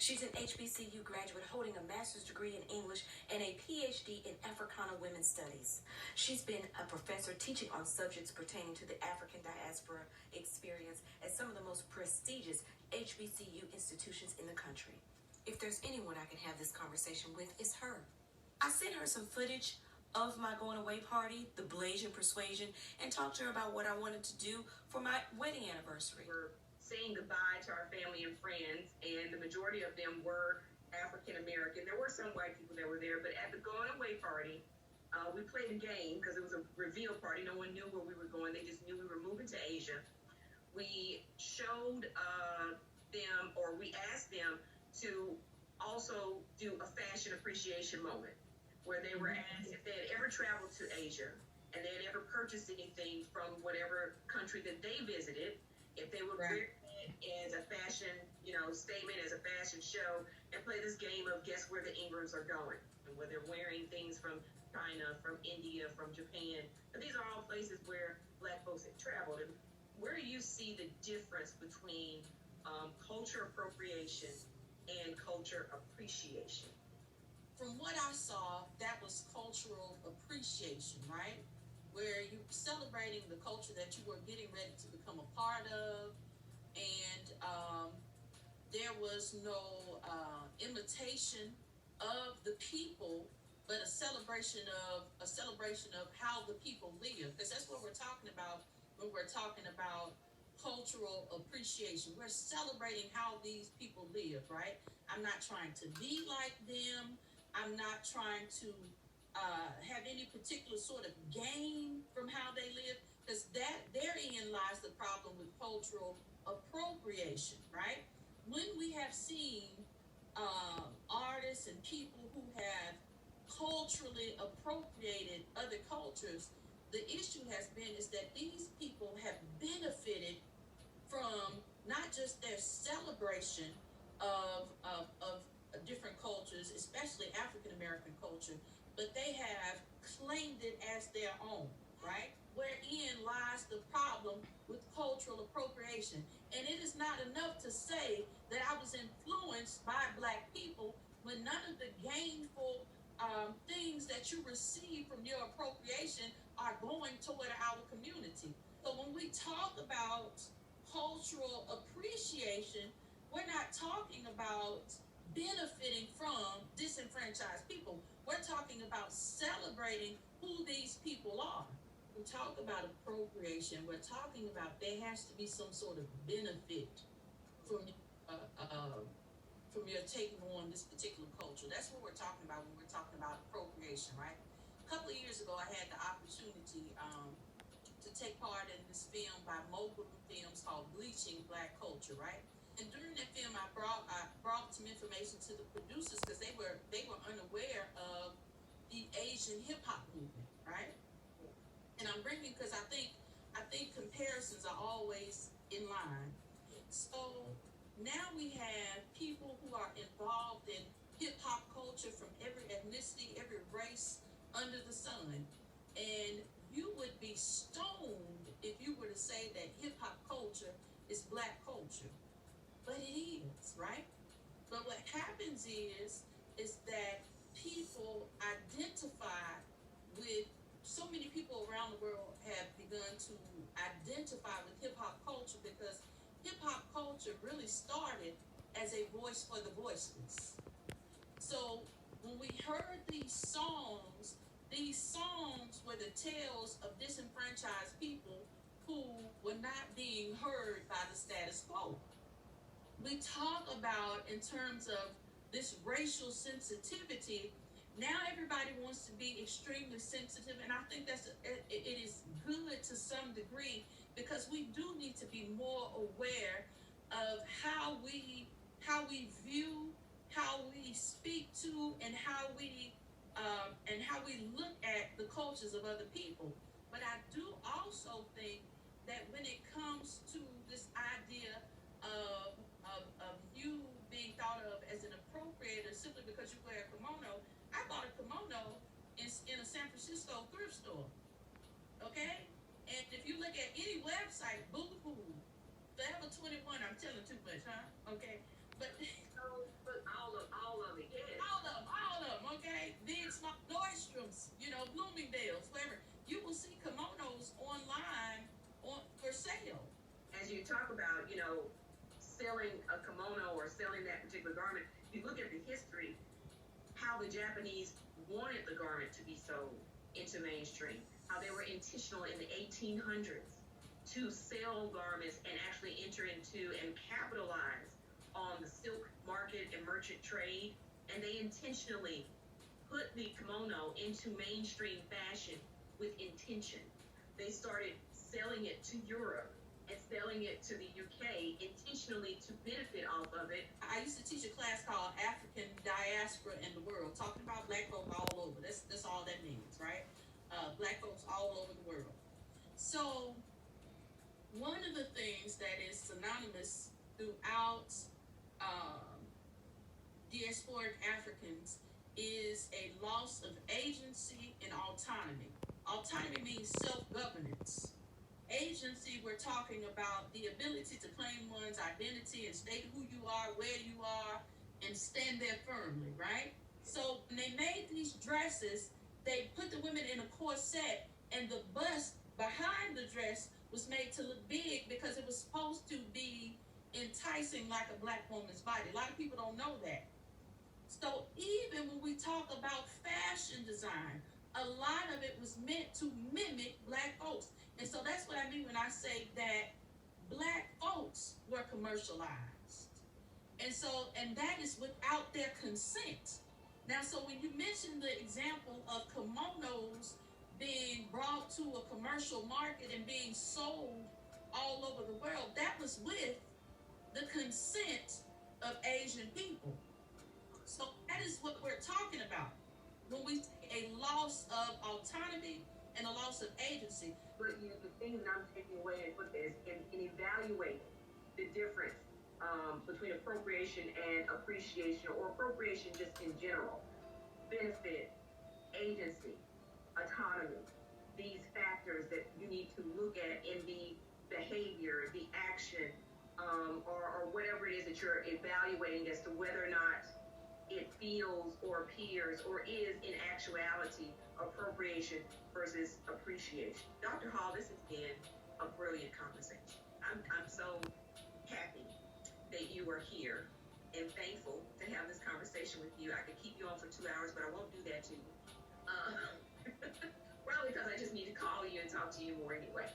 She's an HBCU graduate holding a master's degree in English and a PhD in Africana Women's Studies. She's been a professor teaching on subjects pertaining to the African diaspora experience at some of the most prestigious HBCU institutions in the country. If there's anyone I can have this conversation with, it's her. I sent her some footage of my going away party, the Blasian Persuasion, and talked to her about what I wanted to do for my wedding anniversary. We're saying goodbye to our family and friends, and the majority of them were African American. There were some white people that were there, but at the going away party, we played a game because it was a reveal party. No one knew where we were going. They just knew we were moving to Asia. We showed them, or we asked them to also do a fashion appreciation moment, where they were asked if they had ever traveled to Asia and they had ever purchased anything from whatever country that they visited, if they would wear it as a fashion, statement, as a fashion show, and play this game of guess where the Ingrams are going, and where they're wearing things from China, from India, from Japan. But these are all places where Black folks have traveled. And where do you see the difference between culture appropriation and culture appreciation? From what I saw, that was cultural appreciation, right? Where you're celebrating the culture that you were getting ready to become a part of, and there was no imitation of the people, but a celebration of how the people live. Because that's what we're talking about when we're talking about cultural appreciation. We're celebrating how these people live, right? I'm not trying to be like them. I'm not trying to have any particular sort of gain from how they live, because therein lies the problem with cultural appropriation, right? When we have seen artists and people who have culturally appropriated other cultures, the issue has been is that these people have benefited from not just their celebration of different cultures, especially African American culture, but they have claimed it as their own, right? Wherein lies the problem with cultural appropriation. And it is not enough to say that I was influenced by Black people when none of the gainful things that you receive from your appropriation are going toward our community. So when we talk about cultural appreciation, we're not talking about benefiting from disenfranchised people. We're talking about celebrating who these people are. We talk about appropriation. We're talking about there has to be some sort of benefit from your taking on this particular culture. That's what we're talking about when we're talking about appropriation, right? A couple of years ago, I had the opportunity to take part in this film by Mogul Films called Bleaching Black Culture, right? And during that film, I brought some information to the producers because they were unaware of the Asian hip hop movement, right? And I'm bringing because I think comparisons are always in line. So now we have people who are involved in hip hop culture from every ethnicity, every race under the sun, and you would be stoned if you were to say that hip hop culture is Black culture. But it is, right? But what happens is that people identify with, so many people around the world have begun to identify with hip hop culture because hip hop culture really started as a voice for the voiceless. So when we heard these songs were the tales of disenfranchised people who were not being heard by the status quo. We talk about in terms of this racial sensitivity. Now everybody wants to be extremely sensitive, and I think it is good to some degree because we do need to be more aware of how we view, how we speak to, and how we look at the cultures of other people. But I do also think that when it comes to this idea of you being thought of as an appropriator simply because you wear a kimono. I bought a kimono in a San Francisco thrift store, okay? And if you look at any website, Boo-Boo, Forever 21, I'm telling too much, huh? Okay, but selling a kimono or selling that particular garment, you look at the history, how the Japanese wanted the garment to be sold into mainstream, how they were intentional in the 1800s to sell garments and actually enter into and capitalize on the silk market and merchant trade. And they intentionally put the kimono into mainstream fashion with intention. They started selling it to Europe and selling it to the UK intentionally to benefit off of it. I used to teach a class called African Diaspora in the World, talking about black folk all over. That's all that means, right? Black folks all over the world. So one of the things that is synonymous throughout diasporic Africans is a loss of agency and autonomy. Autonomy means self-governance. Agency, we're talking about the ability to claim one's identity and state who you are, where you are, and stand there firmly, right? So when they made these dresses, they put the women in a corset, and the bust behind the dress was made to look big because it was supposed to be enticing like a black woman's body. A lot of people don't know that. So even when we talk about fashion design, a lot of it was meant to mimic black folks. And so that's what I mean when I say that black folks were commercialized. And that is without their consent. Now, so when you mention the example of kimonos being brought to a commercial market and being sold all over the world, that was with the consent of Asian people. So that is what we're talking about when we take a loss of autonomy and a loss of agency. But the thing that I'm taking away with this and evaluating the difference between appropriation and appreciation, or appropriation just in general, benefit, agency, autonomy, these factors that you need to look at in the behavior, the action, or whatever it is that you're evaluating as to whether or not it feels or appears or is in actuality appropriation versus appreciation. Dr. Hall, this has been a brilliant conversation. I'm so happy that you are here and thankful to have this conversation with you. I could keep you on for 2 hours, but I won't do that to you. Probably because I just need to call you and talk to you more anyway.